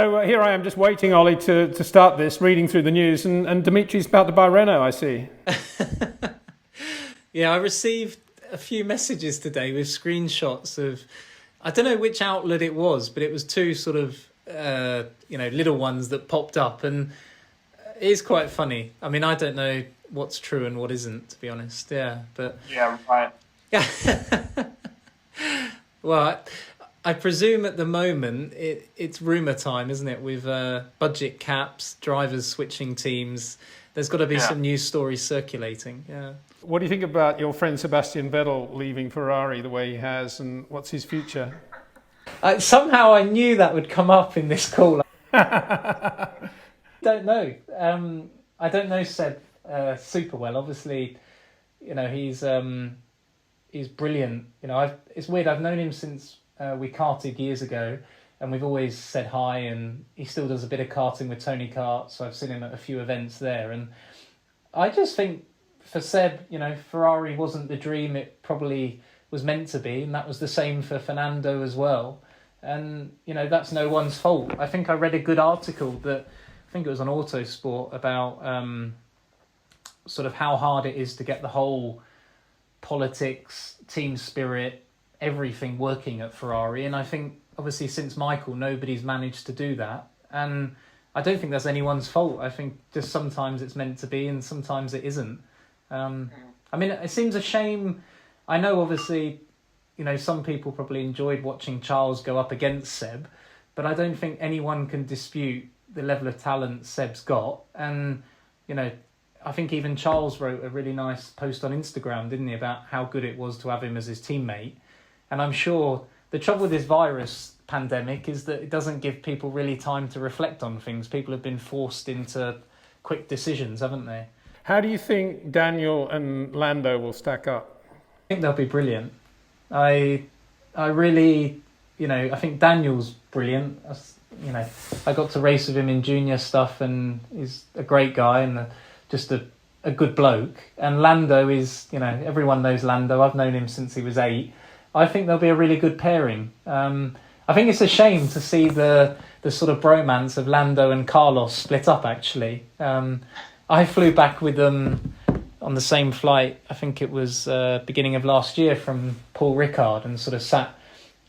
So here I am just waiting, Ollie, to start this, reading through the news, and Dimitri's about to buy Renault, I see. Yeah, I received a few messages today with screenshots of, I don't know which outlet it was, but it was two sort of, little ones that popped up, and it is quite funny. I mean, I don't know what's true and what isn't, to be honest. Yeah, but Yeah, right. well, I presume at the moment it's rumour time, isn't it? With budget caps, drivers switching teams, there's got to be some news stories circulating. Yeah. What do you think about your friend Sebastian Vettel leaving Ferrari the way he has, and what's his future? Somehow I knew that would come up in this call. Don't know. I don't know Seb super well. Obviously, he's brilliant. It's weird. I've known him since we karted years ago, and we've always said hi. And he still does a bit of karting with Tony Kart, so I've seen him at a few events there. And I just think for Seb, Ferrari wasn't the dream it probably was meant to be, and that was the same for Fernando as well. And that's no one's fault. I think I read a good article that I think it was on Autosport about sort of how hard it is to get the whole politics, team spirit, everything working at Ferrari. And I think obviously since Michael, nobody's managed to do that. And I don't think that's anyone's fault. I think just sometimes it's meant to be and sometimes it isn't. I mean, it seems a shame. I know obviously, some people probably enjoyed watching Charles go up against Seb, but I don't think anyone can dispute the level of talent Seb's got. And, I think even Charles wrote a really nice post on Instagram, didn't he, about how good it was to have him as his teammate. And I'm sure the trouble with this virus pandemic is that it doesn't give people really time to reflect on things. People have been forced into quick decisions, haven't they? How do you think Daniel and Lando will stack up? I think they'll be brilliant. I really, I think Daniel's brilliant. I got to race with him in junior stuff, and he's a great guy and just a good bloke. And Lando is, everyone knows Lando. I've known him since he was 8. I think they'll be a really good pairing. I think it's a shame to see the sort of bromance of Lando and Carlos split up, actually. I flew back with them on the same flight, I think it was beginning of last year, from Paul Ricard, and sort of sat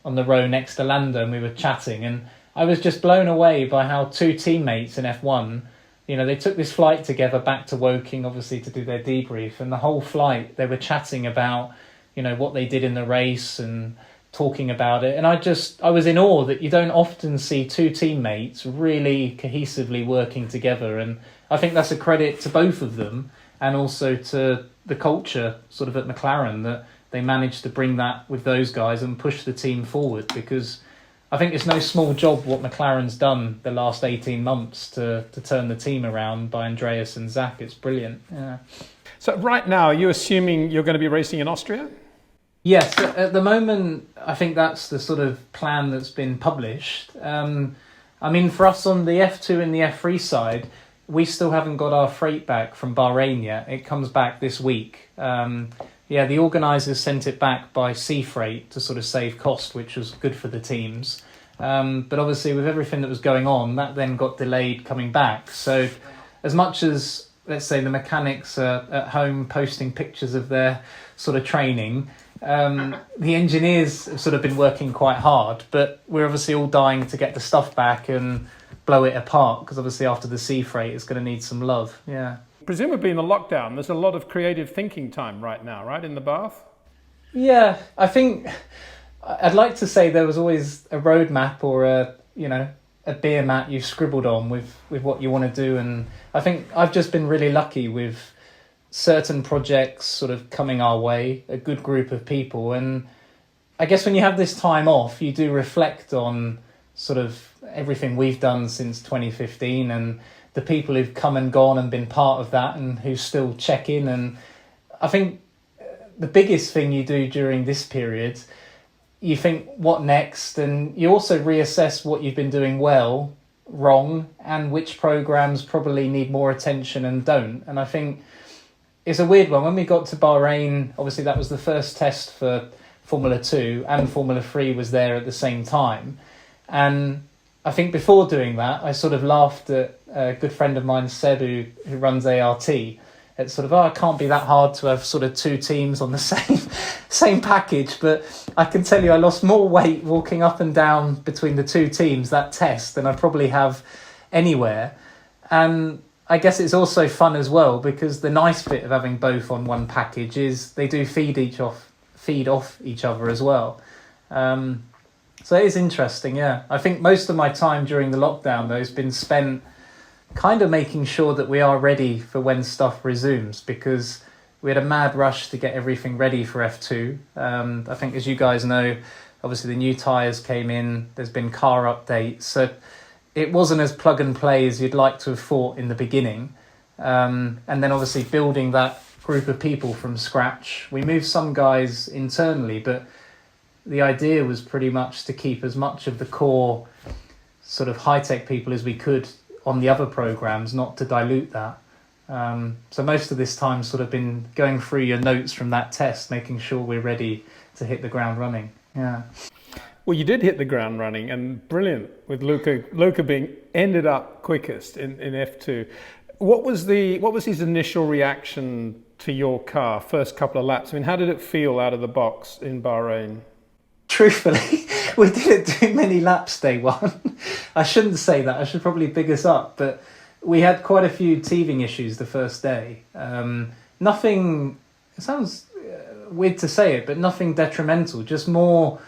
on the row next to Lando, and we were chatting, and I was just blown away by how two teammates in F1, they took this flight together back to Woking, obviously, to do their debrief, and the whole flight they were chatting about, what they did in the race and talking about it. And I was in awe that you don't often see two teammates really cohesively working together, and I think that's a credit to both of them, and also to the culture sort of at McLaren, that they managed to bring that with those guys and push the team forward, because I think it's no small job what McLaren's done the last 18 months to turn the team around by Andreas and Zach. It's brilliant. Yeah. So right now, are you assuming you're going to be racing in Austria? Yes, at the moment, I think that's the sort of plan that's been published. I mean, for us on the F2 and the F3 side, we still haven't got our freight back from Bahrain yet. It comes back this week. The organisers sent it back by sea freight to sort of save cost, which was good for the teams. But obviously with everything that was going on, that then got delayed coming back. So as much as, let's say, the mechanics are at home posting pictures of their sort of training, the engineers have sort of been working quite hard, but we're obviously all dying to get the stuff back and blow it apart, because obviously after the sea freight it's going to need some love. Yeah. Presumably in the lockdown, there's a lot of creative thinking time right now, right, in the bath? Yeah, I think I'd like to say there was always a roadmap or a beer mat you've scribbled on with what you want to do, and I think I've just been really lucky with certain projects sort of coming our way, a good group of people, and I guess when you have this time off, you do reflect on sort of everything we've done since 2015 and the people who've come and gone and been part of that and who still check in. And I think the biggest thing you do during this period, you think, what next? And you also reassess what you've been doing well, wrong, and which programs probably need more attention and don't. And I think it's a weird one. When we got to Bahrain, obviously that was the first test for Formula 2, and Formula 3 was there at the same time. And I think before doing that, I sort of laughed at a good friend of mine, Seb, who runs ART. It's sort of, it can't be that hard to have sort of two teams on the same package. But I can tell you I lost more weight walking up and down between the two teams that test than I probably have anywhere. And I guess it's also fun as well, because the nice bit of having both on one package is they do feed off each other as well. So it is interesting, yeah. I think most of my time during the lockdown, though, has been spent kind of making sure that we are ready for when stuff resumes, because we had a mad rush to get everything ready for F2. I think, as you guys know, obviously the new tyres came in, there's been car updates, so it wasn't as plug and play as you'd like to have thought in the beginning. And then obviously building that group of people from scratch. We moved some guys internally, but the idea was pretty much to keep as much of the core sort of high-tech people as we could on the other programs, not to dilute that. So most of this time sort of been going through your notes from that test, making sure we're ready to hit the ground running. Yeah. Well, you did hit the ground running, and brilliant with Luca being ended up quickest in F2. What was his initial reaction to your car, first couple of laps? I mean, how did it feel out of the box in Bahrain? Truthfully, we didn't do many laps day one. I shouldn't say that. I should probably big us up. But we had quite a few teething issues the first day. Nothing, it sounds weird to say it, but nothing detrimental. Just more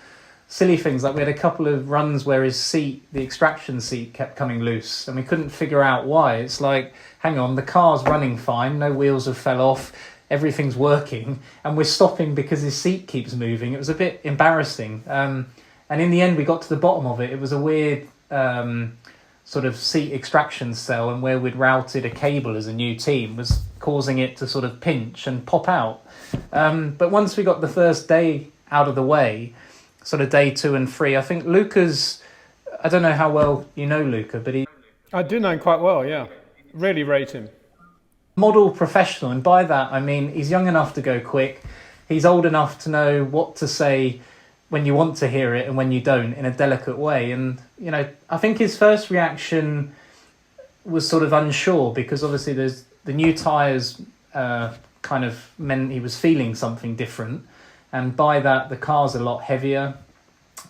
silly things. Like we had a couple of runs where his seat, the extraction seat, kept coming loose. And we couldn't figure out why. It's like, hang on, the car's running fine. No wheels have fell off. Everything's working, and we're stopping because his seat keeps moving. It was a bit embarrassing. And in the end, we got to the bottom of it. It was a weird sort of seat extraction cell, and where we'd routed a cable as a new team was causing it to sort of pinch and pop out. But once we got the first day out of the way, sort of day 2 and 3, I think Luca's, I don't know how well you know Luca, but I do know him quite well, yeah. Really rate him. Model professional, and by that I mean he's young enough to go quick, he's old enough to know what to say when you want to hear it and when you don't, in a delicate way. And you know, I think his first reaction was sort of unsure, because obviously there's the new tyres kind of meant he was feeling something different, and by that the car's a lot heavier,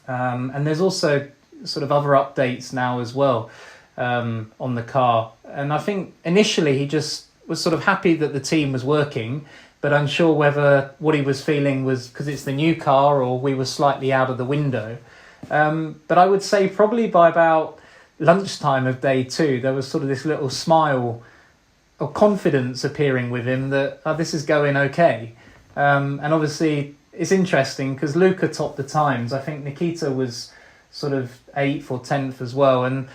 and there's also sort of other updates now as well on the car. And I think initially he just was sort of happy that the team was working, but unsure whether what he was feeling was because it's the new car or we were slightly out of the window. But I would say probably by about lunchtime of day 2, there was sort of this little smile or confidence appearing with him that this is going okay. And obviously it's interesting because Luca topped the times. I think Nikita was sort of 8th or 10th as well. And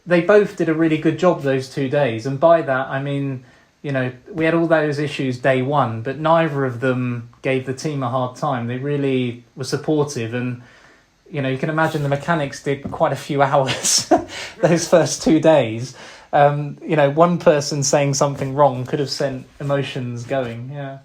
they both did a really good job those 2 days. And by that, I mean, you know, we had all those issues day 1, but neither of them gave the team a hard time. They really were supportive, and, you know, you can imagine the mechanics did quite a few hours those first 2 days. You know, one person saying something wrong could have sent emotions going, yeah.